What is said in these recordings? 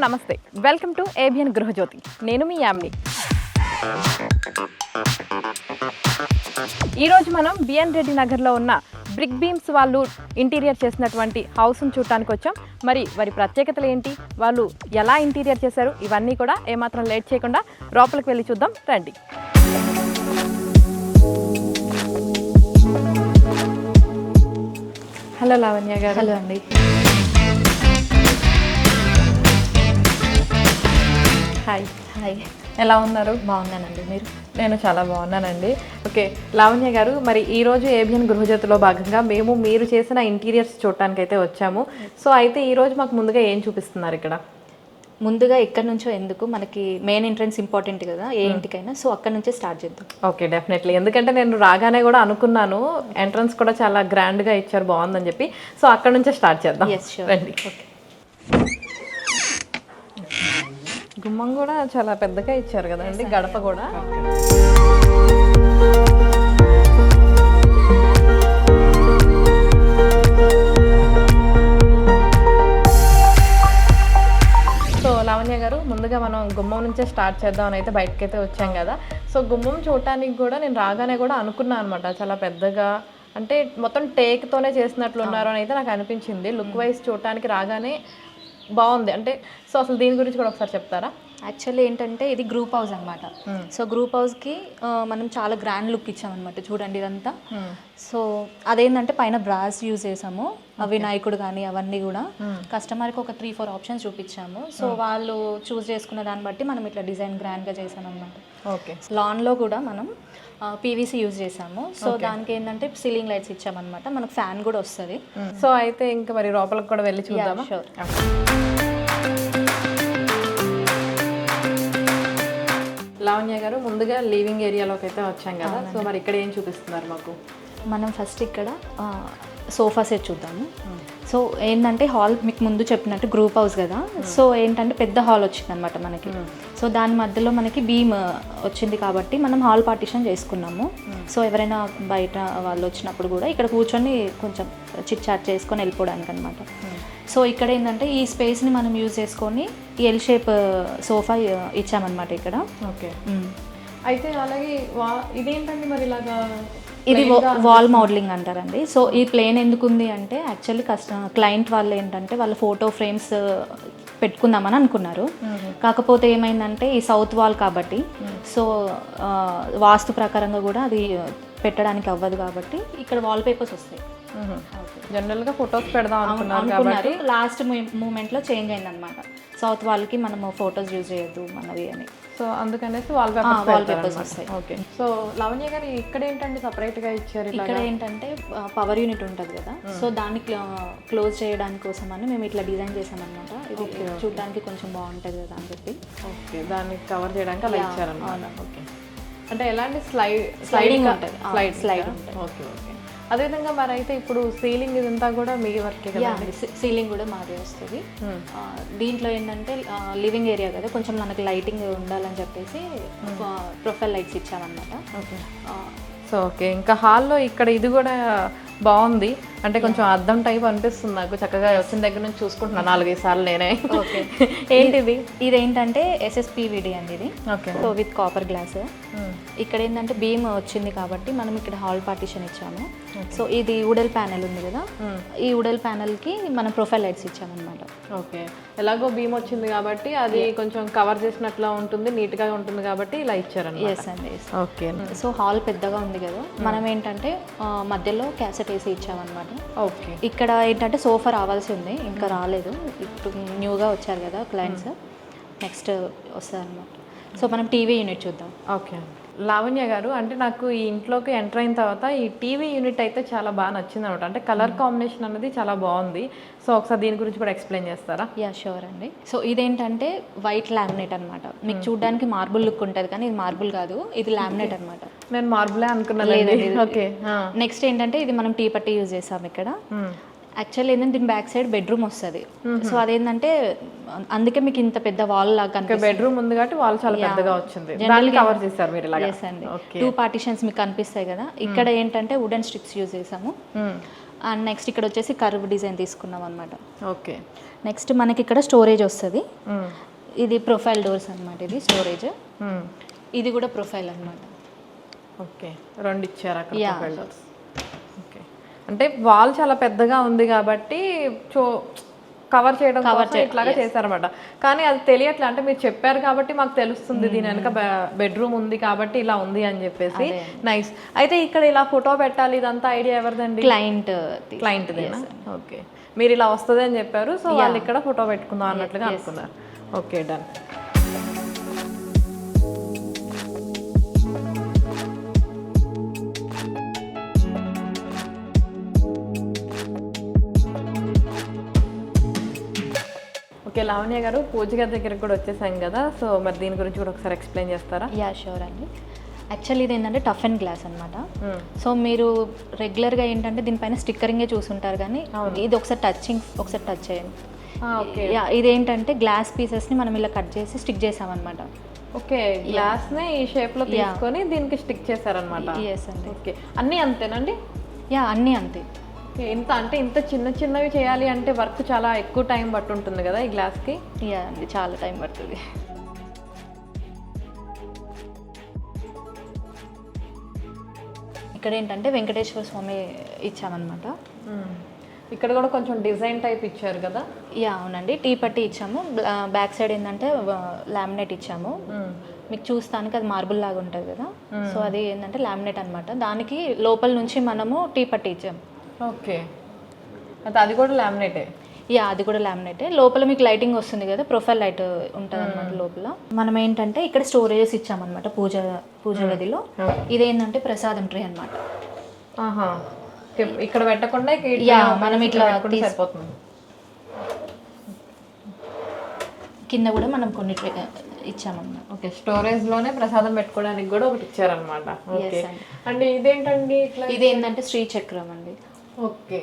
నమస్తే, welcome to ABN Gruhajyothi. నేను మీ యామ్ని. ఈరోజు మనం బిఎన్ రెడ్డి నగర్లో ఉన్న బ్రిక్ బీమ్స్ వాళ్ళు ఇంటీరియర్ చేసినటువంటి హౌస్ను చూడటానికి వచ్చాం. మరి వారి ప్రత్యేకతలు ఏంటి, వాళ్ళు ఎలా ఇంటీరియర్ చేశారు, ఇవన్నీ కూడా ఏమాత్రం లేట్ చేయకుండా లోపలికి వెళ్ళి చూద్దాం రండి. హలో లావణ్య గారు. హలో అండి. హాయ్. హాయ్, ఎలా ఉన్నారు? బాగున్నానండి. మీరు? నేను చాలా బాగున్నానండి. ఓకే లావణ్య గారు, మరి ఈరోజు ఏబిఎన్ గృహజ్యోతిలో భాగంగా మీరు చేసిన ఇంటీరియర్స్ చూడటానికి అయితే వచ్చాము. సో అయితే ఈరోజు మాకు ముందుగా ఏం చూపిస్తున్నారు ఇక్కడ? ముందుగా ఎక్కడి నుంచో ఎందుకు, మనకి మెయిన్ ఎంట్రన్స్ ఇంపార్టెంట్ కదా ఏ ఇంటికైనా, సో అక్కడ నుంచే స్టార్ట్ చేద్దాం. ఓకే డెఫినెట్లీ, ఎందుకంటే నేను రాగానే కూడా అనుకున్నాను ఎంట్రన్స్ కూడా చాలా గ్రాండ్గా ఇచ్చారు, బాగుందని చెప్పి. సో అక్కడ నుంచే స్టార్ట్ చేద్దాం. రండి. ఓకే. గుమ్మం కూడా చాలా పెద్దగా ఇచ్చారు కదండి, గడప కూడా. సో లావణ్య గారు, ముందుగా మనం గుమ్మం నుంచే స్టార్ట్ చేద్దాం అని అయితే బయటకైతే వచ్చాం కదా. సో గుమ్మం చూడటానికి కూడా నేను రాగానే కూడా అనుకున్నాను అనమాట, చాలా పెద్దగా, అంటే మొత్తం టేక్తోనే చేసినట్లున్నారు అని అయితే నాకు అనిపించింది. లుక్ వైజ్ చూడటానికి రాగానే బాగుంది. అంటే సో అసలు దీని గురించి కూడా ఒకసారి చెప్తారా? యాక్చువల్లీ ఏంటంటే ఇది గ్రూప్ హౌస్ అనమాట. సో గ్రూప్ హౌస్కి మనం చాలా గ్రాండ్ లుక్ ఇచ్చామన్నమాట. చూడండి ఇదంతా. సో అదేంటంటే పైన బ్రాస్ యూజ్ చేసాము, వినాయకుడు కానీ అవన్నీ కూడా కస్టమర్కి ఒక 3-4 ఆప్షన్స్ చూపించాము. సో వాళ్ళు చూస్ చేసుకున్న దాన్ని బట్టి మనం ఇట్లా డిజైన్ గ్రాండ్గా చేసామన్నమాట. ఓకే. లాన్లో కూడా మనం పీవీసీ యూజ్ చేసాము. సో దానికి ఏంటంటే సీలింగ్ లైట్స్ ఇచ్చామన్నమాట. మనకు ఫ్యాన్ కూడా వస్తుంది. సో అయితే ఇంకా మరి లోపలికి కూడా వెళ్ళి చూద్దామా? షూర్. లావణ్య గారు, ముందుగా లివింగ్ ఏరియాలోకి అయితే వచ్చాం కదా. సో మరి ఇక్కడ ఏం చూపిస్తున్నారు మాకు? మనం ఫస్ట్ ఇక్కడ సోఫా సెట్ చూద్దాము. సో ఏంటంటే హాల్ మీకు ముందు చెప్పినట్టు గ్రూప్ హౌస్ కదా. సో ఏంటంటే పెద్ద హాల్ వచ్చింది అనమాట మనకి. సో దాని మధ్యలో మనకి బీమ్ వచ్చింది కాబట్టి మనం హాల్ పార్టిషన్ చేసుకున్నాము. సో ఎవరైనా బయట వాళ్ళు వచ్చినప్పుడు కూడా ఇక్కడ కూర్చొని కొంచెం చిట్ చాట్ చేసుకొని వెళ్ళిపోవడానికి అనమాట. సో ఇక్కడ ఏంటంటే ఈ స్పేస్ని మనం యూజ్ చేసుకొని ఎల్ షేప్ సోఫా ఇచ్చామన్నమాట ఇక్కడ. ఓకే. అయితే అలాగే ఇదేంటండి మరి ఇలాగా? ఇది వాల్ మోడలింగ్ అంటారండి. సో ఈ ప్లేన్ ఎందుకు ఉంది అంటే యాక్చువల్లీ క్లయింట్ వాళ్ళు ఏంటంటే వాళ్ళ ఫోటో ఫ్రేమ్స్ పెట్టుకుందామని అనుకున్నారు. కాకపోతే ఏమైందంటే ఈ సౌత్ వాల్ కాబట్టి సో వాస్తు ప్రకారంగా కూడా అది పెట్టడానికి అవ్వదు కాబట్టి ఇక్కడ వాల్ పేపర్స్ వస్తాయి. జనరల్గా ఫొటోస్ పెడదాం అనుకున్నారు, లాస్ట్ మూమెంట్లో చేంజ్ అయిందనమాట. సౌత్ వాల్కి మనము ఫొటోస్ యూజ్ చేయొద్దు మనవి అని. సో అందుకనేసి వాల్ పేపర్స్ వస్తాయి. ఓకే. సో లావణ్య గారు, ఇక్కడ ఏంటంటే సపరేట్గా ఇచ్చారు. ఇక్కడ ఏంటంటే పవర్ యూనిట్ ఉంటుంది కదా. సో దాన్ని క్లోజ్ చేయడానికి కోసం అని మేము ఇట్లా డిజైన్ చేసామన్నమాట. ఇది చూడడానికి కొంచెం బాగుంటుంది కదా అని చెప్పి. ఓకే, దాన్ని కవర్ చేయడానికి అలా ఇచ్చారన్నమాట. ఓకే. అంటే ఎలాంటి స్లైడింగ్ ఉంటుంది. స్లైడ్ ఉంటుంది. Okay okay. అదేవిధంగా మరి అయితే ఇప్పుడు సీలింగ్ ఇదంతా కూడా మీ వర్కే కదా? సీలింగ్ కూడా మాదే వస్తుంది. దీంట్లో ఏంటంటే లివింగ్ ఏరియా కదా, కొంచెం మనకి లైటింగ్ ఉండాలని చెప్పేసి ప్రొఫైల్ లైట్స్ ఇచ్చామన్నమాట. ఓకే. సో ఓకే, ఇంకా హాల్లో ఇక్కడ ఇది కూడా బాగుంది, అంటే కొంచెం అద్దం టైప్ అనిపిస్తుంది నాకు. చక్కగా వచ్చిన దగ్గర నుంచి చూసుకుంటున్నాను 4-5 సార్లు నేనే. ఓకే. ఏంటిది? ఇదేంటంటే SSPVD అండి ఇది. Okay. So with copper glass. ఇక్కడ ఏంటంటే బీమ్ వచ్చింది కాబట్టి మనం ఇక్కడ హాల్ పార్టిషన్ ఇచ్చాము. సో ఇది వుడెల్ ప్యానెల్ ఉంది కదా, ఈ వుడెల్ ప్యానెల్కి మనం ప్రొఫైల్ లైట్స్ ఇచ్చామన్నమాట. ఓకే. ఎలాగో బీమ్ వచ్చింది కాబట్టి అది కొంచెం కవర్ చేసినట్లా ఉంటుంది, నీట్గా ఉంటుంది కాబట్టి ఇలా ఇచ్చారన్నమాట. ఎస్ అండి. ఓకే. సో హాల్ పెద్దగా ఉంది కదా, మనం ఏంటంటే మధ్యలో క్యాసెట్ వేసి ఇచ్చామన్నమాట. ఓకే. ఇక్కడ ఏంటంటే సోఫా రావాల్సి ఉంది, ఇంకా రాలేదు. ఇప్పుడు న్యూగా వచ్చారు కదా క్లయింట్స్, నెక్స్ట్ వస్తుంది అనమాట. సో మనం టీవీ యూనిట్ చూద్దాం. ఓకే. లావణ్య గారు, అంటే నాకు ఈ ఇంట్లోకి ఎంటర్ అయిన తర్వాత ఈ టీవీ యూనిట్ అయితే చాలా బాగా నచ్చింది అనమాట. అంటే కలర్ కాంబినేషన్ అనేది చాలా బాగుంది. సో ఒకసారి దీని గురించి కూడా ఎక్స్ప్లెయిన్ చేస్తారా? యా షూర్ అండి. సో ఇదేంటంటే వైట్ లామినేట్ అనమాట. మీకు చూడడానికి మార్బుల్ లుక్ ఉంటుంది కానీ ఇది మార్బుల్ కాదు, ఇది లామినేట్ అనమాట. నేను మార్బులే అనుకున్నాను. ఓకే. నెక్స్ట్ ఏంటంటే ఇది మనం టీ పట్టి యూజ్ చేసాం ఇక్కడ. యాక్చువల్లీ ఏంటంటే దీని బ్యాక్ సైడ్ బెడ్రూమ్ వస్తుంది. సో అదేంటంటే అందుకే మీకు ఇంత పెద్ద వాల్ లాగా కనిపిస్తుంది. బెడ్రూమ్ ఉంది కాబట్టి వాల్ చాలా పెద్దగా వచ్చింది, దాన్ని కవర్ చేశారు మీరు ఇలాగా. ఎస్ అండి. 2 పార్టిషన్స్ మీకు కనిపిస్తాయి కదా. ఇక్కడ ఏంటంటే వుడెన్ స్టిక్స్ యూజ్ చేసాము. అండ్ నెక్స్ట్ ఇక్కడ వచ్చేసి కర్వ్ డిజైన్ తీసుకున్నాం అనమాట. ఓకే. నెక్స్ట్ మనకి ఇక్కడ స్టోరేజ్ వస్తుంది. ఇది ప్రొఫైల్ డోర్స్ అనమాట, ఇది స్టోరేజ్. ఇది కూడా ప్రొఫైల్ అనమాట. ఓకే, రెండు ఇచ్చారు అక్కడ ప్రొఫైల్ డోర్స్. ఓకే, అంటే వాల్ చాలా పెద్దగా ఉంది కాబట్టి కవర్ చేయడం కోసం ఇట్లాగా చేశారన్నమాట. కానీ అది తెలియట్లే, అంటే మీరు చెప్పారు కాబట్టి మాకు తెలుస్తుంది దీని వెనక బెడ్రూమ్ ఉంది కాబట్టి ఇలా ఉంది అని చెప్పేసి. నైస్. అయితే ఇక్కడ ఇలా ఫోటో పెట్టాలి ఇదంతా ఐడియా ఎవరిదండి? క్లయింట్దేనా? ఓకే, మీరు ఇలా వస్తుంది అని చెప్పారు, సో వాళ్ళు ఇక్కడ ఫోటో పెట్టుకుందాం అన్నట్లుగా అనుకున్నారు. Okay, done. ఓకే, లావణ్య గారు పూజ గది దగ్గరికి కూడా వచ్చేసాం కదా, సో మరి దీని గురించి కూడా ఒకసారి ఎక్స్ప్లెయిన్ చేస్తారా? యా, షూర్ అండి. యాక్చువల్లీ ఇది ఏంటంటే టఫ్ అండ్ గ్లాస్ అనమాట. సో మీరు రెగ్యులర్గా ఏంటంటే దీనిపైన స్టిక్కరింగే చూసుంటారు, కానీ ఇది ఒకసారి టచ్ చేయండి. యా, ఇదేంటంటే గ్లాస్ పీసెస్ని మనం ఇలా కట్ చేసి స్టిక్ చేసామన్నమాట. ఓకే, గ్లాస్ని ఈ షేప్లో తీసుకొని దీనికి స్టిక్ చేశారనమాట. ఎస్ అండి. ఓకే, అన్నీ అంతేనండి? యా, అన్నీ అంతే. ఇంత చిన్నవి చేయాలి అంటే వర్క్ చాలా ఎక్కువ టైం పట్టు ఉంటుంది కదా ఈ గ్లాస్కి? యా అండి, చాలా టైం పడుతుంది. ఇక్కడ ఏంటంటే వెంకటేశ్వర స్వామి ఇచ్చామన్నమాట. ఇక్కడ కూడా కొంచెం డిజైన్ టైప్ ఇచ్చారు కదా? యా, అవునండి. టీ పట్టి ఇచ్చాము. బ్యాక్ సైడ్ ఏంటంటే లామినేట్ ఇచ్చాము. మీకు చూస్తానికి అది మార్బుల్ లాగా ఉంటుంది కదా, సో అది ఏంటంటే లామినేట్ అనమాట. దానికి లోపల నుంచి మనము టీ పట్టి ఇచ్చాము. ఓకే, అది కూడా లామినేటే? యా, అది కూడా లామినేటే. లోపల మీకు లైటింగ్ వస్తుంది కదా, ప్రొఫైల్ లైట్ ఉంటుంది అనమాట లోపల. మనం ఏంటంటే ఇక్కడ స్టోరేజెస్ ఇచ్చామన్నమాట పూజ గదిలో. ఇదేంటంటే ప్రసాదం ట్రే అనమాట. ఇక్కడ పెట్టకుండా మనం ఇట్లా సరిపోతుంది. కింద కూడా మనం కొన్ని ఇచ్చామన్నమాట. ఓకే, స్టోరేజ్ లోనే ప్రసాదం పెట్టుకోవడానికి కూడా ఒకటి ఇచ్చారనమాట. అండ్ ఇదేంటండి? ఇదేంటంటే శ్రీచక్రం అండి. ఓకే,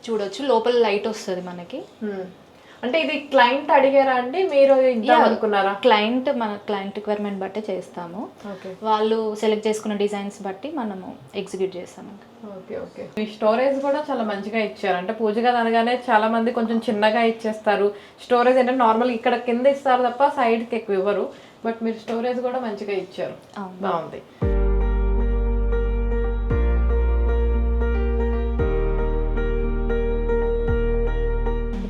చూడొచ్చు లోపల లైట్ వస్తుంది మనకి. అంటే ఇది క్లయింట్ అడిగారా అండి, మీరు అనుకున్నారా? మన క్లయింట్ రిక్వైర్మెంట్ బట్టే చేస్తాము. వాళ్ళు సెలెక్ట్ చేసుకున్న డిజైన్స్ బట్టి మనము ఎగ్జిక్యూట్ చేస్తాము. ఓకే ఓకే, మీ స్టోరేజ్ కూడా చాలా మంచిగా ఇచ్చారు. అంటే పూజ గది అనగానే చాలా మంది కొంచెం చిన్నగా ఇచ్చేస్తారు. స్టోరేజ్ అంటే నార్మల్ ఇక్కడ కింద ఇస్తారు తప్ప సైడ్కి ఎక్కువ ఇవ్వరు, బట్ మీరు స్టోరేజ్ కూడా మంచిగా ఇచ్చారు. బాగుంది.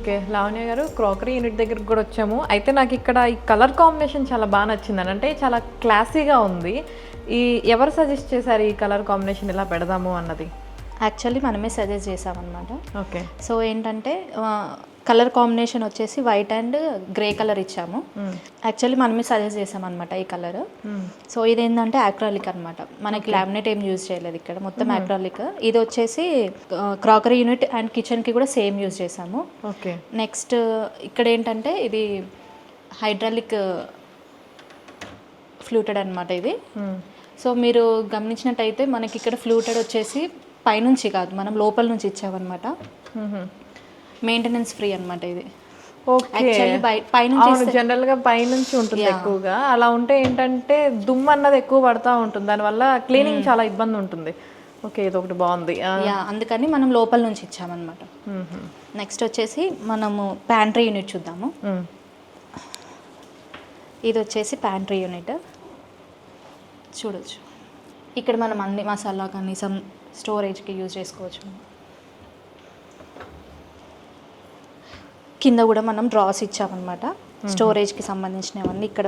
ఓకే, లావణ్య గారు క్రాకరీ యూనిట్ దగ్గరికి కూడా వచ్చాము. అయితే నాకు ఇక్కడ ఈ కలర్ కాంబినేషన్ చాలా బాగా నచ్చిందని, అంటే చాలా క్లాసీగా ఉంది. ఎవరు సజెస్ట్ చేశారు ఈ కలర్ కాంబినేషన్ ఇలా పెడదాము అన్నది? యాక్చువల్లీ మనమే సజెస్ట్ చేసామన్నమాట. ఓకే, సో ఏంటంటే కలర్ కాంబినేషన్ వచ్చేసి వైట్ అండ్ గ్రే కలర్ ఇచ్చాము. యాక్చువల్లీ మనమే సజెస్ట్ చేసామన్నమాట ఈ కలర్. సో ఇదేంటంటే యాక్రాలిక్ అనమాట, మనకి లామినేట్ ఏం యూజ్ చేయలేదు ఇక్కడ, మొత్తం యాక్రాలిక్. ఇది వచ్చేసి క్రాకరీ యూనిట్ అండ్ కిచెన్కి కూడా సేమ్ యూజ్ చేసాము. ఓకే, నెక్స్ట్ ఇక్కడ ఏంటంటే ఇది హైడ్రాలిక్ ఫ్లూటెడ్ అనమాట ఇది. సో మీరు గమనించినట్టయితే మనకి ఇక్కడ ఫ్లూటెడ్ వచ్చేసి పైనుంచి కాదు, మనం లోపల నుంచి ఇచ్చామన్నమాట. మెయింటెనెన్స్ ఫ్రీ అనమాట ఇది. పైనుంచి జనరల్ గా పైనుంచి ఉంటుంది ఎక్కువగా, అలా ఉంటే ఏంటంటే దుమ్ము అన్నది ఎక్కువ పడతా ఉంటుంది, దానివల్ల క్లీనింగ్ చాలా ఇబ్బంది ఉంటుంది. ఓకే, ఇది ఒకటి బాగుంది. అందుకని మనం లోపల నుంచి ఇచ్చామన్నమాట. నెక్స్ట్ వచ్చేసి మనము ప్యాంట్రీ యూనిట్ చూద్దాము. ఇది వచ్చేసి ప్యాంట్రీ యూనిట్. చూడొచ్చు ఇక్కడ మనం అన్ని మసాలా కానీ సమ్ స్టోరేజ్కి యూజ్ చేసుకోవచ్చు. కింద కూడా మనం డ్రాస్ ఇచ్చామన్నమాట, స్టోరేజ్కి సంబంధించినవన్నీ ఇక్కడ.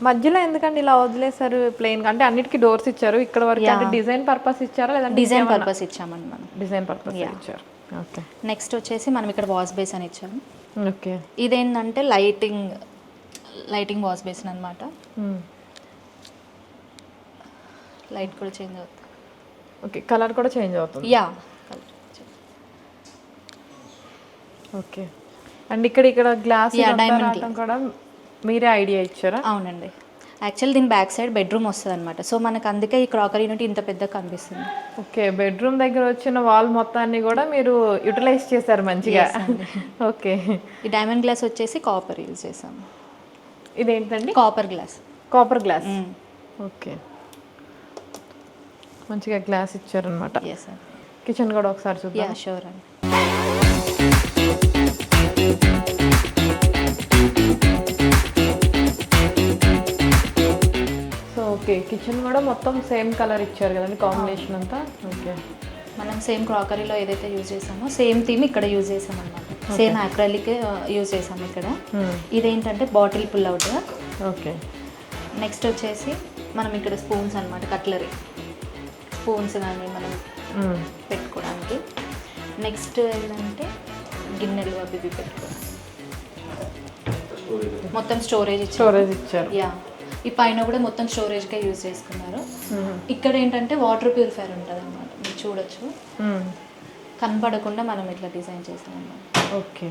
మధ్యలో ఎందుకంటే ఇలా వదిలేసారు ప్లెయిన్? అంటే అన్నిటికీ డోర్స్ ఇచ్చారు, ఇక్కడ వరకు అంటే డిజైన్ పర్పస్ ఇచ్చారా లేదంటే? డిజైన్ పర్పస్ ఇచ్చామండి మనం, డిజైన్ పర్పస్ ఇచ్చారు. ఓకే, నెక్స్ట్ వచ్చేసి మనం ఇక్కడ వాష్ బేసిన్ ఇచ్చాము. ఓకే, ఇదేంటంటే లైటింగ్ వాష్ బేసిన్ అనమాట. లైట్ కూడా చేంజ్ అవుతుంది. ఓకే, కలర్ కూడా చేంజ్ అవుతుంది. Yeah, okay. అండ్ ఇక్కడ గ్లాస్ కూడా మీరే ఐడియా ఇచ్చారా? అవునండి. యాక్చువల్లీ దీని బ్యాక్ సైడ్ బెడ్రూమ్ వస్తుంది అనమాట, సో మనకు అందుకే ఈ క్రాకరీ యూనిట్ ఇంత పెద్దగా కనిపిస్తుంది. ఓకే, బెడ్రూమ్ దగ్గర వచ్చిన వాల్ మొత్తాన్ని కూడా మీరు యూటిలైజ్ చేశారు మంచిగా. ఓకే, ఈ డైమండ్ గ్లాస్ వచ్చేసి కాపర్ యూజ్ చేసాము. ఇదేంటండి? Copper glass. Copper glass. Okay, మంచిగా గ్లాస్ ఇచ్చారనమాట. ఎస్ అండి. కిచెన్ కూడా ఒకసారి చూద్దాం. యా షూర్ అండి. సో ఓకే, కిచెన్ కూడా మొత్తం సేమ్ కలర్ ఇచ్చారు కదండి, కాంబినేషన్ అంతా. ఓకే, మనం సేమ్ క్రాకరీలో ఏదైతే యూజ్ చేసామో సేమ్ థీమ్ ఇక్కడ యూజ్ చేసాం అనమాట. సేమ్ అక్రాలిక్ యూజ్ చేసాము ఇక్కడ. ఇదేంటంటే bottle pull out. Okay, next వచ్చేసి మనం ఇక్కడ స్పూన్స్ అనమాట, కట్లరీ స్పూన్స్ కానీ మనం పెట్టుకోవడానికి. నెక్స్ట్ ఏంటంటే గిన్నెలు అవి ఇవి పెట్టుకోవడానికి. మొత్తం స్టోరేజ్ ఇచ్చారు. యా, ఈ పైన కూడా మొత్తం స్టోరేజ్గా యూజ్ చేసుకున్నారు. ఇక్కడ ఏంటంటే వాటర్ ప్యూరిఫైర్ ఉంటుంది అనమాట, మీరు చూడొచ్చు. కనపడకుండా మనం ఇట్లా డిజైన్ చేసాం అన్నమాట. ఓకే,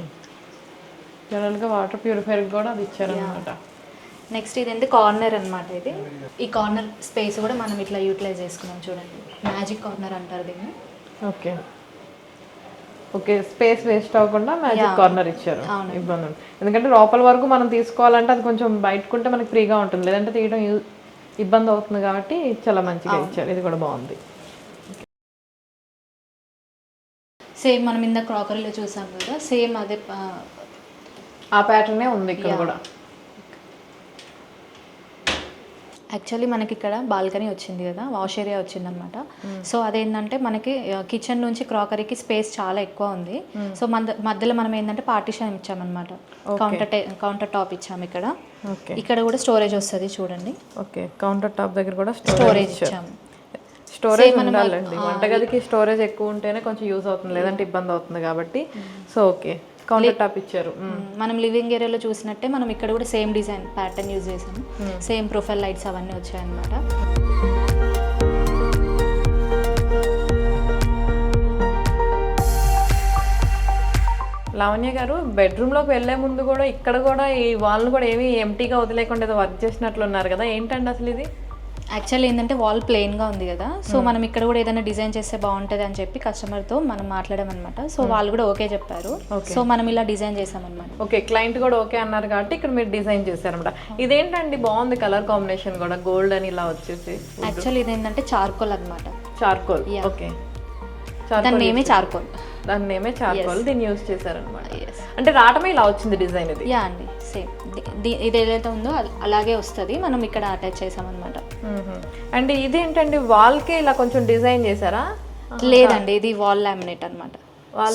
జనరల్గా వాటర్ ప్యూరిఫైర్ కూడా అది ఇచ్చారనమాట. నెక్స్ట్ ఇదేంటి కార్నర్ అనమాట. ఇది ఈ కార్నర్ స్పేస్ కూడా మనం ఇట్లా యూటిలైజ్ చేసుకున్నాం చూడండి. మ్యాజిక్ కార్నర్ అంటారు దీన్ని. ఓకే ఓకే, స్పేస్ వేస్ట్ అవ్వకుండా మ్యాజిక్ కార్నర్ ఇచ్చారు. ఇబ్బంది ఉంది, ఎందుకంటే లోపల వరకు మనం తీసుకోవాలంటే అది కొంచెం బయటకుంటే మనకి ఫ్రీగా ఉంటుంది, లేదంటే తీయడం ఇబ్బంది అవుతుంది కాబట్టి చాలా మంచిగా ఇచ్చారు. ఇది కూడా బాగుంది. సేమ్ మనం ఇందాక క్రాకరీలో చూసాం కదా, సేమ్ అదే ఆ ప్యాటర్నే ఉంది ఇక్కడ కూడా. యాక్చువల్లీ మనకి ఇక్కడ బాల్కనీ వచ్చింది కదా, వాష్ ఏరియా వచ్చిందనమాట. సో అదేంటంటే మనకి కిచెన్ నుంచి క్రాకరీకి స్పేస్ చాలా ఎక్కువ ఉంది. సో మధ్యలో మనం ఏంటంటే పార్టీషన్ ఇచ్చామన్నమాట. కౌంటర్ టాప్ ఇచ్చాము ఇక్కడ. ఇక్కడ కూడా స్టోరేజ్ వస్తుంది చూడండి. ఓకే, కౌంటర్ టాప్ దగ్గర కూడా స్టోరేజ్ ఇచ్చాము. స్టోరేజ్ ఉండాలండి, వంటగదికి స్టోరేజ్ ఎక్కువ ఉంటేనే కొంచెం యూజ్ అవుతుంది, లేదంటే ఇబ్బంది అవుతుంది కాబట్టి. సో ఓకే, కౌంటర్ టాప్ ఇచ్చారు. మనం లివింగ్ ఏరియాలో చూసినట్టే మనం ఇక్కడ కూడా సేమ్ డిజైన్ ప్యాటర్న్ యూజ్ చేసాము. సేమ్ ప్రొఫైల్ లైట్స్ అవన్నీ వచ్చాయన్నమాట. లావణ్య గారు, బెడ్రూమ్లోకి వెళ్ళే ముందు కూడా ఇక్కడ కూడా ఈ వాల్ను కూడా ఏమీ ఎంటీగా వదిలేకుండా ఏదో వర్క్ చేసినట్లు ఉన్నారు కదా, ఏంటండి అసలు ఇది? యాక్చువల్లీ ఏంటంటే వాల్ ప్లెయిన్గా ఉంది కదా, సో మనం ఇక్కడ కూడా ఏదైనా డిజైన్ చేస్తే బాగుంటుంది అని చెప్పి కస్టమర్తో మనం మాట్లాడామన్నమాట. సో వాళ్ళు కూడా ఓకే చెప్పారు. సో మనం ఇలా డిజైన్ చేసామన్నమాట. ఓకే, క్లయింట్ కూడా ఓకే అన్నారు కాబట్టి ఇక్కడ మీరు డిజైన్ చేశారన్నమాట. ఇదేంటండి బాగుంది కలర్ కాంబినేషన్ కూడా, గోల్డ్ అని ఇలా వచ్చేసి. యాక్చువల్లీ ఇదేంటంటే చార్కోల్ అనమాట. చార్కోల్. ఓకే, దాని నేమే చార్కోల్. దాని నేమే చార్కోల్, దీన్ని యూజ్ చేశారనమాట. అంటే రావటమే ఇలా వచ్చింది డిజైన్ ఇది. యా అండి, సేమ్ ఇది ఏదైతే ఉందో అలాగే వస్తుంది, మనం ఇక్కడ అటాచ్ చేసామన్నమాట. అండ్ ఇదేంటండి, వాల్కి ఇలా కొంచెం డిజైన్ చేశారా? లేదండి, ఇది వాల్ లామినేట్ అనమాట.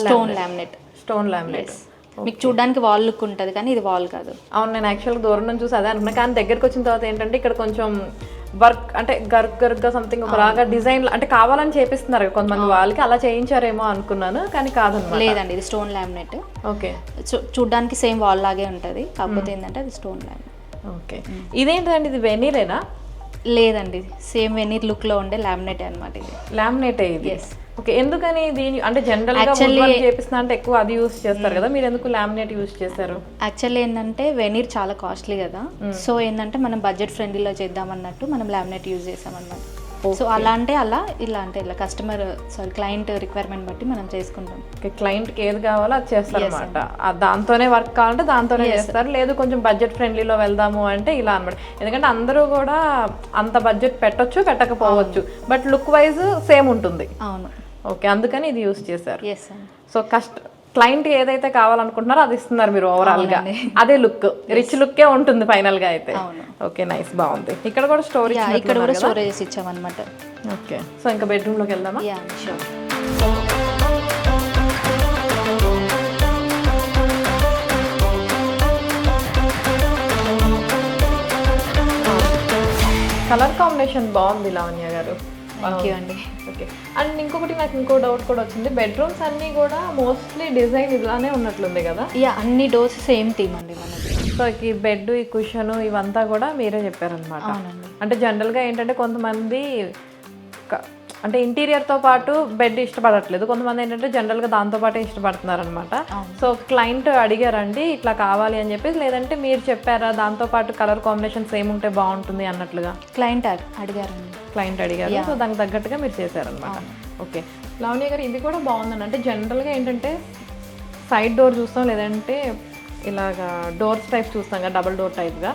Stone laminate. స్టోన్ లామినేట్ మీకు చూడడానికి వాల్ లుక్ ఉంటుంది కానీ ఇది వాల్ కాదు. అవును, నేను యాక్చువల్గా దూరం నుంచి చూసి అదే అనుకున్నా, కానీ దగ్గరికి వచ్చిన తర్వాత ఏంటంటే ఇక్కడ కొంచెం వర్క్ అంటే గరుగ్గా సంథింగ్ ఒకలాగా డిజైన్ అంటే కావాలని చేపిస్తున్నారు కొంతమంది, వాళ్ళకి అలా చేయించారేమో అనుకున్నాను, కానీ కాదన్నమాట. లేదండి, ఇది స్టోన్ లామినేట్. ఓకే, చూడడానికి సేమ్ వాల్ లాగే ఉంటుంది, కాకపోతే ఏంటంటే అది స్టోన్ లామినేట్. ఓకే, ఇదేంటండి, ఇది వెనీరేనా? లేదండి, సేమ్ వెనీర్ లుక్లో ఉండే లామినేట్ అనమాట. ఇది లామినేటే ఇది. ఓకే, ఎందుకని దీని అంటే జనరల్గా చేపిస్తున్నా అంటే ఎక్కువ అది యూస్ చేస్తారు కదా, మీరు ఎందుకు లామినేట్ యూస్ చేశారు? యాక్చువల్లీ ఏంటంటే వెనీర్ చాలా కాస్ట్లీ కదా, సో ఏంటంటే మనం బడ్జెట్ ఫ్రెండ్లీలో చేద్దాం అన్నట్టు మనం లామినేట్ యూజ్ చేసామన్నమాట. సో అలా అంటే అలా, ఇలా అంటే ఇలా క్లయింట్ రిక్వైర్మెంట్ బట్టి మనం చేసుకుంటాం. క్లయింట్కి ఏది కావాలో అది చేస్తారు అనమాట. దాంతోనే వర్క్ కావాలంటే దాంతోనే చేస్తారు, లేదు కొంచెం బడ్జెట్ ఫ్రెండ్లీలో వెళ్దాము అంటే ఇలా అనమాట. ఎందుకంటే అందరూ కూడా అంత బడ్జెట్ పెట్టొచ్చు పెట్టకపోవచ్చు, బట్ లుక్ వైజ్ సేమ్ ఉంటుంది. అవును. ఓకే, అందుకని ఇది యూస్ చేశారు. సో క్లయింట్ ఏదైతే కావాలనుకుంటున్నారో అది ఇస్తున్నారు మీరు ఓవరాల్ గా, అదే లుక్, రిచ్ లుక్కే ఉంటుంది ఫైనల్ గా అయితే. ఓకే, నైస్, బాగుంది. ఇక్కడ కూడా స్టోరేజ్, ఇక్కడ కూడా స్టోరేజ్ ఇచ్చామన్నమాట. ఓకే, సో ఇంకా బెడ్రూమ్ లోకి వెళ్దామా? కలర్ కాంబినేషన్ బాగుంది లావణ్య గారు. థ్యాంక్ యూ అండి. ఓకే, అండ్ ఇంకొకటి నాకు ఇంకో డౌట్ కూడా వచ్చింది, బెడ్రూమ్స్ అన్నీ కూడా మోస్ట్లీ డిజైన్ ఇలానే ఉన్నట్లుంది కదా? అన్ని డోర్స్ సేమ్ థీమ్ అండి మనకి. సో ఈ బెడ్, ఈ కుషన్ ఇవంతా కూడా మీరే చెప్పారనమాట. అంటే జనరల్గా ఏంటంటే కొంతమంది అంటే ఇంటీరియర్తో పాటు బెడ్ ఇష్టపడట్లేదు, కొంతమంది ఏంటంటే జనరల్గా దాంతో పాటే ఇష్టపడుతున్నారు అనమాట. సో క్లయింట్ అడిగారండి ఇట్లా కావాలి అని చెప్పేసి, లేదంటే మీరు చెప్పారా దాంతో పాటు కలర్ కాంబినేషన్ సేమ్ ఉంటే బాగుంటుంది అన్నట్లుగా? క్లయింట్ అడిగారండి. క్లయింట్ అడిగారు, సో దానికి తగ్గట్టుగా మీరు చేశారనమాట. ఓకే, లావణ్య గారు ఇది కూడా బాగుందండి. అంటే జనరల్గా ఏంటంటే సైడ్ డోర్ చూస్తాం, లేదంటే ఇలాగా డోర్స్ టైప్ చూస్తాం కదా, డబుల్ డోర్ టైప్గా.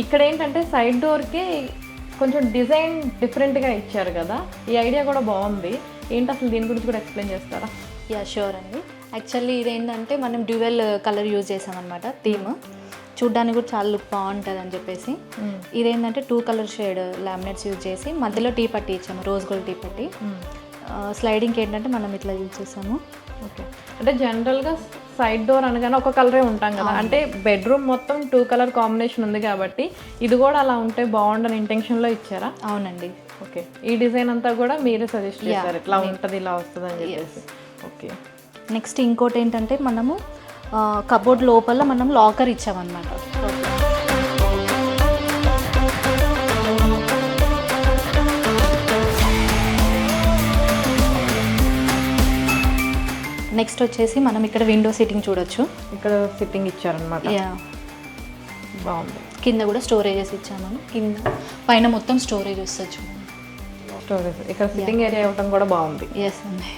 ఇక్కడ ఏంటంటే సైడ్ డోర్కి కొంచెం డిజైన్ డిఫరెంట్గా ఇచ్చారు కదా, ఈ ఐడియా కూడా బాగుంది. ఏంటి అసలు దీని గురించి కూడా ఎక్స్ప్లెయిన్ చేస్తారా? యా షూర్ అండి. యాక్చువల్లీ ఇదేంటంటే మనం డ్యూయల్ కలర్ యూజ్ చేసామన్నమాట థీమ్. చూడ్డానికి కూడా చాలా లుక్ బాగుంటుంది అని చెప్పేసి ఇదేంటంటే 2 కలర్ షేడ్ లామినేట్స్ యూజ్ చేసి మధ్యలో టీ పట్టి ఇచ్చాము, రోజ్ గోల్డ్ టీ పట్టి. స్లైడింగ్కి ఏంటంటే మనం ఇట్లా యూజ్ చేసాము. ఓకే, అంటే జనరల్గా సైడ్ డోర్ అనగానే ఒక కలరే ఉంటాం కదా, అంటే బెడ్రూమ్ మొత్తం 2 కలర్ కాంబినేషన్ ఉంది కాబట్టి ఇది కూడా అలా ఉంటే బాగుండని ఇంటెన్షన్లో ఇచ్చారా? అవునండి. ఓకే, ఈ డిజైన్ అంతా కూడా మీరే సజెస్ట్ చేశారు, ఇట్లా ఉంటుంది ఇలా వస్తుంది అని చెప్పేసి. ఓకే, నెక్స్ట్ ఇంకోటి ఏంటంటే మనము కబోర్డ్ లోపల మనం లాకర్ ఇచ్చామన్నమాట. నెక్స్ట్ వచ్చేసి మనం ఇక్కడ విండో సీటింగ్ చూడొచ్చు. ఇక్కడ సిట్టింగ్ ఇచ్చారనమాట. యా, బాగుంది. కింద కూడా స్టోరేజెస్ ఇచ్చాము. కింద పైన మొత్తం స్టోరేజ్ వస్తుంది. స్టోరేజ్ ఇక్కడ సిట్టింగ్ ఏరియా ఇవ్వడం కూడా బాగుంది. ఎస్ అండి.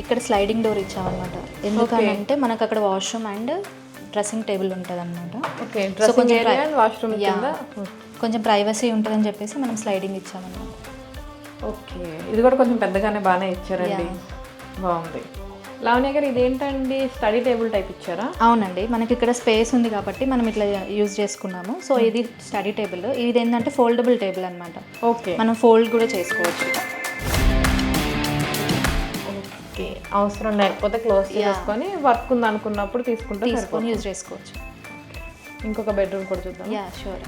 ఇక్కడ స్లైడింగ్ డోర్ ఇచ్చామన్నమాట. ఎందుకంటే మనకు అక్కడ వాష్రూమ్ అండ్ డ్రెస్సింగ్ టేబుల్ ఉంటుంది అనమాట. Okay, dressing area and washroom కింద కొంచెం ప్రైవసీ ఉంటుందని చెప్పేసి మనం స్లైడింగ్ ఇచ్చామన్నమాట. ఓకే, ఇది కూడా కొంచెం పెద్దగానే బాగానే ఇచ్చారండి, బాగుంది. లావణ్య గారు ఇదేంటండి, స్టడీ టేబుల్ టైప్ ఇచ్చారా? అవునండి, మనకి ఇక్కడ స్పేస్ ఉంది కాబట్టి మనం ఇట్లా యూజ్ చేసుకున్నాము. సో ఇది స్టడీ టేబుల్. ఇది ఏంటంటే ఫోల్డబుల్ టేబుల్ అనమాట. ఓకే, మనం ఫోల్డ్ కూడా చేసుకోవచ్చు. ఓకే, అవసరం లేకపోతే క్లోజ్ చేసుకొని వర్క్ ఉంది అనుకున్నప్పుడు తీసుకొని యూజ్ చేసుకోవచ్చు. ఇంకొక బెడ్రూమ్ కూడా చూద్దాం. Yeah sure.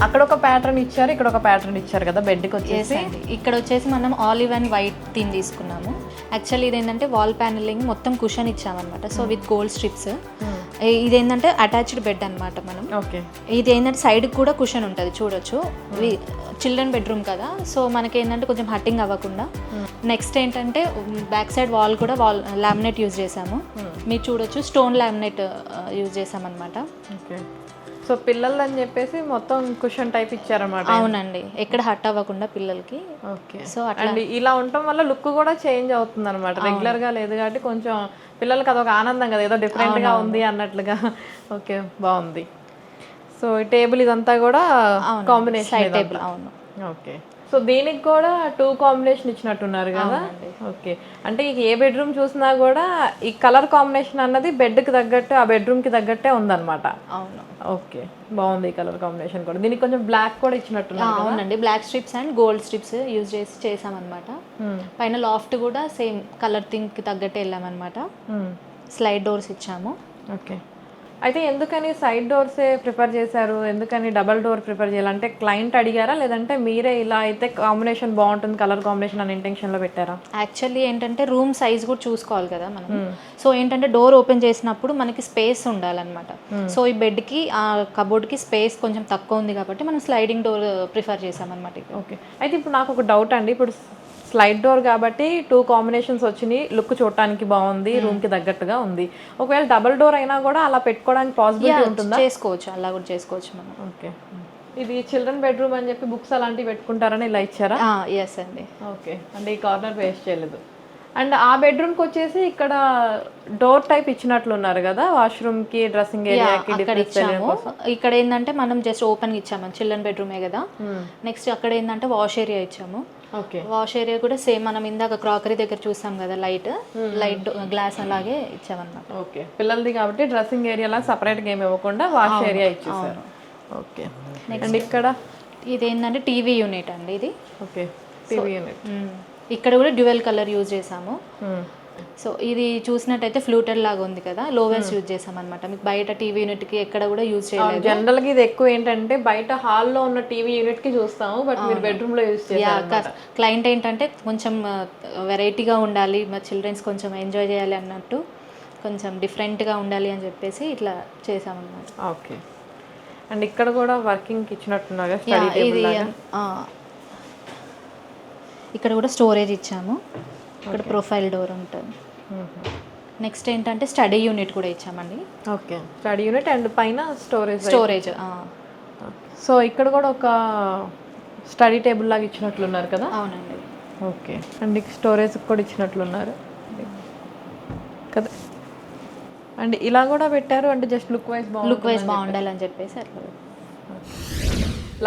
అక్కడ ఒక ప్యాటర్న్ ఇచ్చారు, ఇక్కడ ఒక ప్యాటర్న్ ఇచ్చారు కదా బెడ్కి వచ్చేసి. ఇక్కడ వచ్చేసి మనం ఆలివ్ అండ్ వైట్ థీమ్ తీసుకున్నాము. యాక్చువల్లీ ఇదేంటంటే వాల్ ప్యానలింగ్ మొత్తం కుషన్ ఇచ్చామన్నమాట. So with gold strips. ఇదేంటంటే అటాచ్డ్ బెడ్ అనమాట మనం. ఓకే, ఇది ఏంటంటే సైడ్కి కూడా కుషన్ ఉంటుంది చూడొచ్చు. చిల్డ్రన్ బెడ్రూమ్ కదా, సో మనకి ఏంటంటే కొంచెం హట్టింగ్ అవ్వకుండా. నెక్స్ట్ ఏంటంటే బ్యాక్ సైడ్ వాల్ కూడా లామినేట్ యూజ్ చేసాము. మీరు చూడొచ్చు, స్టోన్ లామినేట్ యూజ్ చేసామన్నమాట. ఓకే, సో పిల్లలు అని చెప్పేసి మొత్తం కుషన్ టైప్ ఇచ్చారన్నమాట. అవునండి, ఎక్కడ హట్ అవ్వకుండా పిల్లలకి. ఓకే, సో అండ్ ఇలా ఉండటం వల్ల లుక్ కూడా చేంజ్ అవుతుంది అనమాట. రెగ్యులర్ గా లేదు కాబట్టి కొంచెం పిల్లలకి అదొక ఆనందం కదా, ఏదో డిఫరెంట్ గా ఉంది అన్నట్లుగా. ఓకే, బాగుంది. సో ఈ టేబుల్ ఇదంతా కూడా కాంబినేషన్ టేబుల్. అవును. ఓకే, సో దీనికి కూడా 2 కాంబినేషన్ ఇచ్చినట్టున్నారు కదా. ఓకే, అంటే ఏ బెడ్రూమ్ చూసినా కూడా ఈ కలర్ కాంబినేషన్ అన్నది బెడ్కి తగ్గట్టు ఆ బెడ్రూమ్కి తగ్గట్టే ఉందన్నమాట. అవును. ఓకే, బాగుంది ఈ కలర్ కాంబినేషన్ కూడా. దీనికి కొంచెం బ్లాక్ కూడా ఇచ్చినట్టున్నారు. అవునండి, black strips and gold strips use చేసి చేసామన్నమాట. పైన లాఫ్ట్ కూడా సేమ్ కలర్ థింగ్కి తగ్గట్టే వెళ్ళామన్నమాట. స్లైడ్ డోర్స్ ఇచ్చాము. ఓకే, అయితే ఎందుకని సైడ్ డోర్సే ప్రిఫర్ చేశారు, ఎందుకని డబల్ డోర్ ప్రిఫర్ చేయాలంటే క్లయింట్ అడిగారా, లేదంటే మీరే ఇలా అయితే కాంబినేషన్ బాగుంటుంది కలర్ కాంబినేషన్ అని ఇంటెన్షన్లో పెట్టారా? యాక్చువల్లీ ఏంటంటే రూమ్ సైజ్ కూడా చూసుకోవాలి కదా మనం. సో ఏంటంటే డోర్ ఓపెన్ చేసినప్పుడు మనకి స్పేస్ ఉండాలన్నమాట. సో ఈ బెడ్కి ఆ కబోర్డ్కి స్పేస్ కొంచెం తక్కువ ఉంది కాబట్టి మనం స్లైడింగ్ డోర్ ప్రిఫర్ చేసామన్నమాట. ఓకే, అయితే ఇప్పుడు నాకు ఒక డౌట్ అండి. ఇప్పుడు స్లైడ్ డోర్ కాబట్టి 2 కాంబినేషన్స్ వచ్చినాయి, లుక్ చూడటానికి బాగుంది, రూమ్కి తగ్గట్టుగా ఉంది. ఒకవేళ డబుల్ డోర్ అయినా కూడా అలా పెట్టుకోవడానికి పాసిబిలిటీ ఉంటుందా? చేసుకోవచ్చు, అలా కూడా చేసుకోవచ్చు మనం. ఓకే, ఇది చిల్డ్రన్ బెడ్రూమ్ అని చెప్పి బుక్స్ అలాంటివి పెట్టుకుంటారని ఇలా ఇచ్చారా? ఎస్ అండి. ఓకే, అంటే ఈ కార్నర్ వేస్ట్ చేయలేదు. అండ్ ఆ బెడ్రూమ్కి వచ్చేసి ఇక్కడ డోర్ టైప్ ఇచ్చినట్లున్నారు కదా, వాష్రూమ్కి డ్రెస్సింగ్ ఏరియాకి. ఇక్కడ ఏంటంటే మనం జస్ట్ ఓపెన్ ఇచ్చాము, చిల్డ్రన్ బెడ్రూమే కదా. నెక్స్ట్ అక్కడ ఏంటంటే వాష్ ఏరియా ఇచ్చాము. ఓకే, వాష్ ఏరియా కూడా సేమ్ మనం ఇందాక క్రాకరీ దగ్గర చూసాం కదా, లైట్ గ్లాస్ అలాగే ఇచ్చామన్నమాట. ఓకే, పిల్లలది కాబట్టి డ్రెస్సింగ్ ఏరియాలా సపరేట్గా ఏమి ఇవ్వకుండా వాష్ ఏరియా ఇచ్చేసారు. ఓకే, అండ్ ఇక్కడ ఇదేంటంటే టీవీ యూనిట్ అండి ఇది. Okay, TV unit. ఇక్కడ కూడా డ్యూయల్ కలర్ యూజ్ చేసాము. సో ఇది చూసినట్టయితే ఫ్లూటర్ లాగా ఉంది కదా, లోవెల్స్ యూజ్ చేసాం అనమాట. మీకు బయట టీవీ యూనిట్ కి ఎక్కడ కూడా యూజ్ చేయలేదు. జనరల్ గా ఇది ఎక్కువ ఏంటంటే బయట హాల్లో ఉన్న టీవీ యూనిట్ కి చూస్తాము, బట్ మీరు బెడ్రూమ్ లో యూజ్ చేయాలి. క్లయింట్ ఏంటంటే కొంచెం వెరైటీగా ఉండాలి, మా చిల్డ్రన్స్ కొంచెం ఎంజాయ్ చేయాలి అన్నట్టు, కొంచెం డిఫరెంట్గా ఉండాలి అని చెప్పేసి ఇట్లా చేసామన్నమాట. ఓకే, అండ్ ఇక్కడ కూడా వర్కింగ్ ఇచ్చినట్టున్నారు. ఇది ఇక్కడ కూడా స్టోరేజ్ ఇచ్చాము. ఇక్కడ ప్రొఫైల్ డోర్ ఉంటుంది. నెక్స్ట్ ఏంటంటే స్టడీ యూనిట్ కూడా ఇచ్చామండి. ఓకే, స్టడీ యూనిట్ అండ్ పైన స్టోరేజ్. సో ఇక్కడ కూడా ఒక స్టడీ టేబుల్ లాగా ఇచ్చినట్లున్నారు కదా. అవునండి. ఓకే అండ్ స్టోరేజ్ కూడా ఇచ్చినట్లున్నారు కదా. అండ్ ఇలా కూడా పెట్టారు అంటే జస్ట్ లుక్ వైజ్ బాగుండాలని చెప్పేసి అట్లా.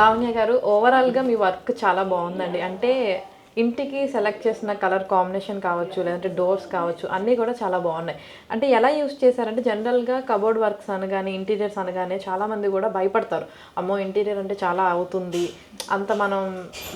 లావణ్య గారు, ఓవరాల్గా మీ వర్క్ చాలా బాగుందండి. అంటే ఇంటికి సెలెక్ట్ చేసిన కలర్ కాంబినేషన్ కావచ్చు, లేదంటే డోర్స్ కావచ్చు, అన్నీ కూడా చాలా బాగున్నాయి. అంటే ఎలా యూస్ చేశారంటే జనరల్గా కబోర్డ్ వర్క్స్ అనగానే ఇంటీరియర్స్ అనగానే చాలామంది కూడా భయపడతారు. అమ్మో ఇంటీరియర్ అంటే చాలా అవుతుంది, అంత మనం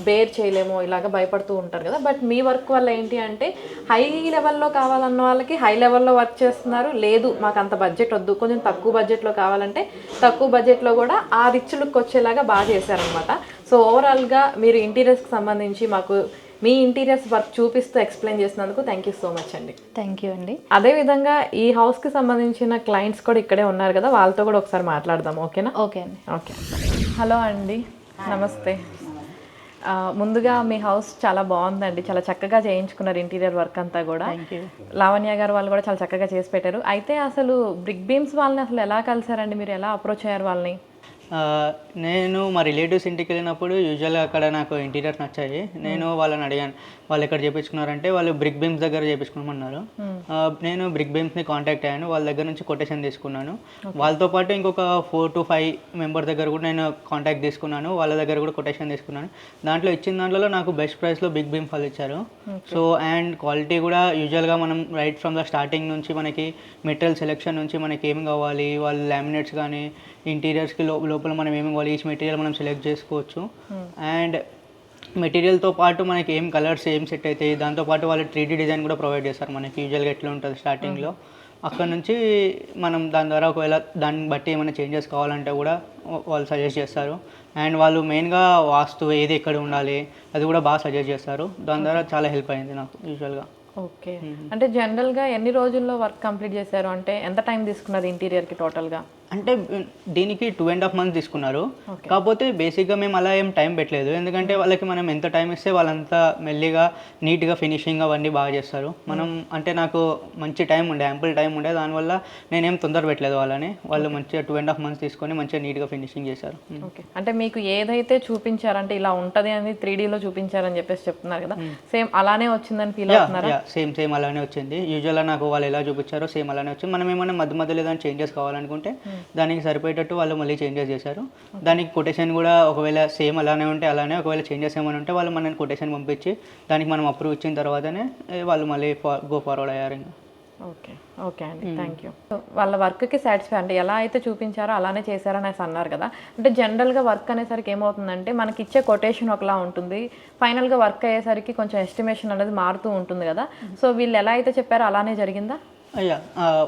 బేర్ చేయలేమో ఇలాగ భయపడుతూ ఉంటారు కదా. బట్ మీ వర్క్ వల్ల ఏంటి అంటే హై లెవెల్లో కావాలన్న వాళ్ళకి హై లెవెల్లో వర్క్ చేస్తున్నారు. లేదు మాకు అంత బడ్జెట్ వద్దు, కొంచెం తక్కువ బడ్జెట్లో కావాలంటే తక్కువ బడ్జెట్లో కూడా ఆ రిచ్ లుక్ వచ్చేలాగా బాగా చేశారనమాట. సో ఓవరాల్గా మీరు ఇంటీరియర్స్కి సంబంధించి మాకు మీ ఇంటీరియర్స్ వర్క్ చూపిస్తూ ఎక్స్ప్లెయిన్ చేసినందుకు థ్యాంక్ యూ సో మచ్ అండి. థ్యాంక్ యూ అండి. అదేవిధంగా ఈ హౌస్కి సంబంధించిన క్లయింట్స్ కూడా ఇక్కడే ఉన్నారు కదా, వాళ్ళతో కూడా ఒకసారి మాట్లాడదాం. ఓకేనా? ఓకే అండి. ఓకే. హలో అండి, నమస్తే. ముందుగా మీ హౌస్ చాలా బాగుందండి, చాలా చక్కగా చేయించుకున్నారు ఇంటీరియర్ వర్క్ అంతా కూడా. లావణ్య గారు వాళ్ళు కూడా చాలా చక్కగా చేసి పెట్టారు. అయితే అసలు బ్రిక్ బీమ్స్ వాళ్ళని అసలు ఎలా కలిసారండి, మీరు ఎలా అప్రోచ్ అయ్యారు వాళ్ళని? నేను మా రిలేటివ్స్ ఇంటికి వెళ్ళినప్పుడు యూజువల్గా అక్కడ నాకు ఇంటీరియర్స్ నచ్చాయి. నేను వాళ్ళని అడిగాను వాళ్ళు ఎక్కడ చేయించుకున్నారంటే వాళ్ళు బ్రిక్ బీమ్స్ దగ్గర చేయించుకోమన్నారు. నేను బ్రిక్ బీమ్స్ని కాంటాక్ట్ అయ్యాను, వాళ్ళ దగ్గర నుంచి కొటేషన్ తీసుకున్నాను. వాళ్ళతో పాటు ఇంకొక 4 to 5 మెంబర్ దగ్గర కూడా నేను కాంటాక్ట్ తీసుకున్నాను, వాళ్ళ దగ్గర కూడా కొటేషన్ తీసుకున్నాను. దాంట్లో ఇచ్చిన దాంట్లో నాకు బెస్ట్ ప్రైస్లో బిగ్ బీమ్ వాళ్ళు ఇచ్చారు. సో అండ్ క్వాలిటీ కూడా యూజువల్గా మనం రైట్ ఫ్రమ్ ద స్టార్టింగ్ నుంచి మనకి మెటీరియల్ సెలెక్షన్ నుంచి మనకి ఏం కావాలి, వాళ్ళు లామినేట్స్ కానీ ఇంటీరియర్స్కి లోపల మనం ఏమి కావాలి ఈచ్ మెటీరియల్ మనం సెలెక్ట్ చేసుకోవచ్చు. అండ్ మెటీరియల్తో పాటు మనకి ఏం కలర్స్ ఏం సెట్ అవుతాయి, దాంతోపాటు వాళ్ళు 3D డిజైన్ కూడా ప్రొవైడ్ చేస్తారు మనకి. యూజువల్గా ఎట్లా ఉంటుంది స్టార్టింగ్లో, అక్కడ నుంచి మనం దాని ద్వారా ఒకవేళ దాన్ని బట్టి ఏమైనా చేంజెస్ కావాలంటే కూడా వాళ్ళు సజెస్ట్ చేస్తారు. అండ్ వాళ్ళు మెయిన్గా వాస్తు ఏది ఎక్కడ ఉండాలి అది కూడా బాగా సజెస్ట్ చేస్తారు. దాని ద్వారా చాలా హెల్ప్ అయింది నాకు యూజువల్గా. ఓకే. అంటే జనరల్గా ఎన్ని రోజుల్లో వర్క్ కంప్లీట్ చేశారు, అంటే ఎంత టైం తీసుకున్నది ఇంటీరియర్కి టోటల్గా? అంటే దీనికి 2.5 months తీసుకున్నారు. కాకపోతే బేసిక్గా మేము అలా ఏం టైం పెట్టలేదు, ఎందుకంటే వాళ్ళకి మనం ఎంత టైం ఇస్తే వాళ్ళంతా మెల్లిగా నీట్గా ఫినిషింగ్ అవన్నీ బాగా చేస్తారు. మనం అంటే నాకు మంచి టైం ఉండే, యాంపుల్ టైం ఉండే, దానివల్ల నేనేం తొందర పెట్టలేదు వాళ్ళని. వాళ్ళు మంచిగా 2.5 months తీసుకొని మంచిగా నీట్గా ఫినిషింగ్ చేశారు. ఓకే. అంటే మీకు ఏదైతే చూపించారంటే ఇలా ఉంటుంది అని 3Dలో చూపించారని చెప్పేసి చెప్తున్నారు కదా, సేమ్ అలానే వచ్చిందని ఫీల్ అవుతున్నారా? సేమ్ అలానే వచ్చింది. యూజువల్గా నాకు వాళ్ళు ఎలా చూపించారో సేమ్ అలానే వచ్చింది. మనం ఏమైనా మధ్య మధ్యలో ఏదైనా చేంజెస్ కావాలనుకుంటే దానికి సరిపోయేటట్టు వాళ్ళు మళ్ళీ చేంజెస్ చేశారు. దానికి కొటేషన్ కూడా ఒకవేళ సేమ్ అలానే ఉంటే అలానే, ఒకవేళ చేంజెస్ ఏమైనా ఉంటే వాళ్ళు మనల్ని కొటేషన్ పంపించి దానికి మనం అప్రూవ్ ఇచ్చిన తర్వాతనే వాళ్ళు మళ్ళీ గో ఫార్వర్డ్ అయ్యారు. ఓకే. ఓకే అండి, థ్యాంక్ యూ. వాళ్ళ వర్క్కి సాటిస్ఫై అంటే ఎలా అయితే చూపించారో అలానే చేశారని అన్నారు కదా. అంటే జనరల్గా వర్క్ అనేసరికి ఏమవుతుందంటే మనకి ఇచ్చే కొటేషన్ ఒకలా ఉంటుంది, ఫైనల్గా వర్క్ అయ్యేసరికి కొంచెం ఎస్టిమేషన్ అనేది మారుతూ ఉంటుంది కదా. సో వీళ్ళు ఎలా అయితే చెప్పారో అలానే జరిగిందా? అయ్యా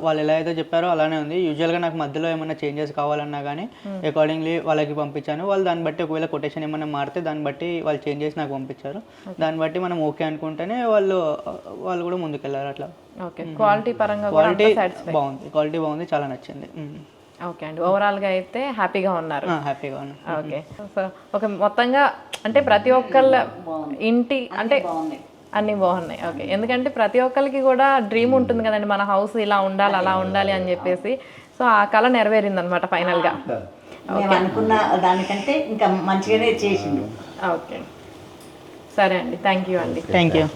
వాళ్ళు ఎలా అయితే చెప్పారో అలానే ఉంది. యూజువల్గా నాకు మధ్యలో ఏమైనా చేంజెస్ కావాలన్నా కానీ అకార్డింగ్లీ వాళ్ళకి పంపించాను. వాళ్ళు దాన్ని బట్టి ఒకవేళ కొటేషన్ ఏమైనా మారితే దాన్ని బట్టి వాళ్ళు చేంజ్ చేసి నాకు పంపించారు. దాన్ని బట్టి మనం ఓకే అనుకుంటేనే వాళ్ళు కూడా ముందుకెళ్ళారు అట్లా. ఓకే. క్వాలిటీ పరంగా క్వాలిటీ బాగుంది, చాలా నచ్చింది. ఓకే అండి, ఓవరాల్గా అయితే హ్యాపీగా ఉన్నారు? హ్యాపీగా ఉన్నారు. ఓకే. సో ఒక మొత్తంగా అంటే ప్రతి ఒక్కళ్ళ ఇంటి అంటే అన్నీ బాగున్నాయి. ఓకే. ఎందుకంటే ప్రతి ఒక్కరికి కూడా డ్రీమ్ ఉంటుంది కదండి, మన హౌస్ ఇలా ఉండాలి అలా ఉండాలి అని చెప్పేసి. సో ఆ కళ నెరవేరింది అనమాట ఫైనల్గా. అనుకున్న దానికంటే ఇంకా మంచిగానే చేసిండు. ఓకే, సరే అండి, థ్యాంక్ యూ అండి. Thank you.